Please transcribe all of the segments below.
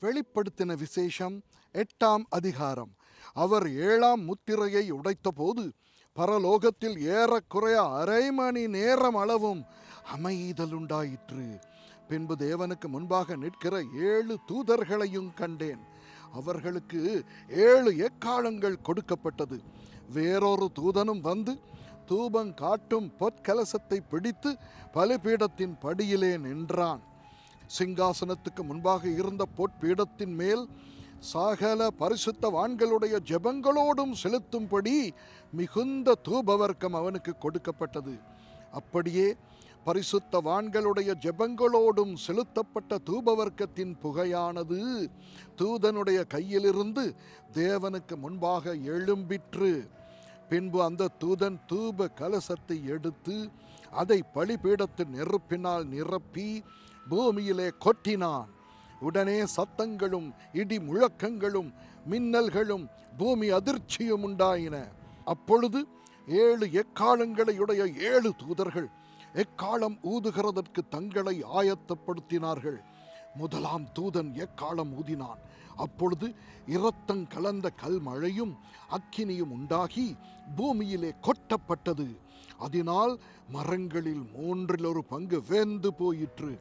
வெளிப்படுத்தின விசேஷம் 8ஆம் அதிகாரம். அவர் 7ஆம் முத்திரையை உடைத்த போது பரலோகத்தில் ஏறக்குறைய அரை மணி நேரம் அளவும் அமைதலுண்டாயிற்று. பின்பு தேவனுக்கு முன்பாக நிற்கிற 7 தூதர்களையும் கண்டேன். அவர்களுக்கு 7 எக்காளங்கள் கொடுக்கப்பட்டது. வேறொரு தூதனும் வந்து தூபம் காட்டும் பொற்கலசத்தை பிடித்து பலிபீடத்தின் படியிலே நின்றான். சிங்காசனத்துக்கு முன்பாக இருந்த பொற்பீடத்தின் மேல் சகல பரிசுத்தவான்களுடைய ஜெபங்களோடும் செலுத்தும்படி மிகுந்த தூபவர்க்கம் அவனுக்கு கொடுக்கப்பட்டது. அப்படியே பரிசுத்தவான்களுடைய ஜெபங்களோடும் செலுத்தப்பட்ட தூபவர்க்கத்தின் புகையானது தூதனுடைய கையிலிருந்து தேவனுக்கு முன்பாக எழும்பிற்று. பின்பு அந்த தூதன் தூப கலசத்தை எடுத்து அதை பலிபீடத்தின் நெருப்பினால் நிரப்பி பூமியிலே கொட்டினான். உடனே சத்தங்களும் இடி முழக்கங்களும் மின்னல்களும் பூமி அதிர்ச்சியும் உண்டாயின. அப்பொழுது 7 எக்காளங்களையுடைய 7 தூதர்கள் எக்காளம் ஊதுகிறதற்கு தங்களை ஆயத்தப்படுத்தினார்கள். முதலாம் தூதன் எக்காளம் ஊதினான். அப்பொழுது இரத்தம் கலந்த கல்மழையும் அக்கினியும் உண்டாகி பூமியிலே கொட்டப்பட்டது. அதனால் மரங்களில் 1/3 வெந்து போயிற்று.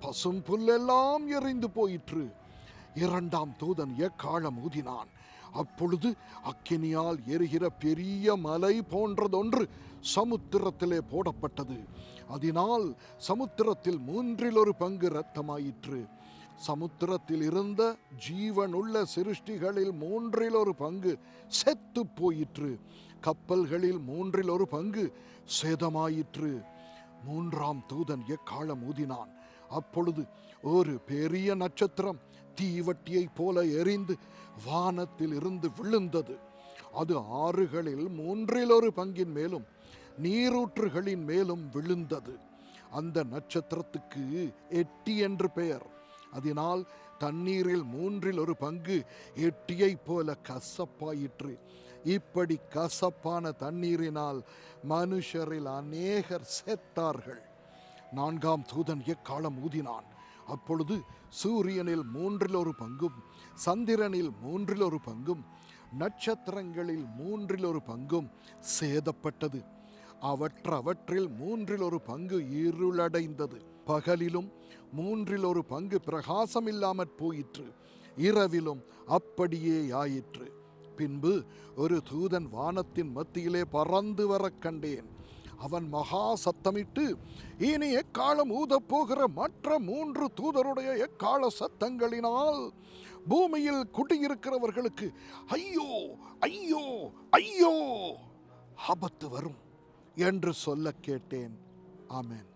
பசும் புல்லெல்லாம் எரிந்து போயிற்று. 2ஆம் தூதன் எக்காளம் ஊதினான். அப்பொழுது அக்கினியால் எரிகிற பெரிய மலை போன்றதொன்று சமுத்திரத்திலே போடப்பட்டது. அதனால் சமுத்திரத்தில் 1/3 இரத்தமாயிற்று. சமுத்திரத்தில் இருந்த ஜீவனுள்ள சிருஷ்டிகளில் 1/3 செத்து போயிற்று. கப்பல்களில் 1/3 சேதமாயிற்று. 3ஆம் தூதன் எக்காளம் ஊதினான். அப்பொழுது ஒரு பெரிய நட்சத்திரம் தீவட்டியை போல எரிந்து வானத்தில் இருந்து விழுந்தது. அது ஆறுகளில் 1/3 மேலும் நீரூற்றுகளின் மேலும் விழுந்தது. அந்த நட்சத்திரத்துக்கு எட்டி என்று பெயர். அதனால் தண்ணீரில் 1/3 எட்டியை போல கசப்பாயிற்று. இப்படி கசப்பான தண்ணீரினால் மனுஷரில் அநேகர் செத்தார்கள். 4ஆம் தூதன் எக்காளம் ஊதினான். அப்பொழுது சூரியனில் 1/3 சந்திரனில் 1/3 நட்சத்திரங்களில் 1/3 சேதப்பட்டது. அவற்றில் 1/3 இருளடைந்தது. பகலிலும் 1/3 பிரகாசம் இல்லாமற் போயிற்று. இரவிலும் அப்படியே ஆயிற்று. பின்பு ஒரு தூதன் வானத்தின் மத்தியிலே பறந்து வர கண்டேன். அவன் மகா சத்தமிட்டு, இனி எக்காளம் ஊதப்போகிற மற்ற 3 தூதருடைய எக்காள சத்தங்களினால் பூமியில் குடியிருக்கிறவர்களுக்கு ஐயோ ஐயோ ஐயோ ஆபத்து வரும் என்று சொல்ல கேட்டேன். ஆமென்.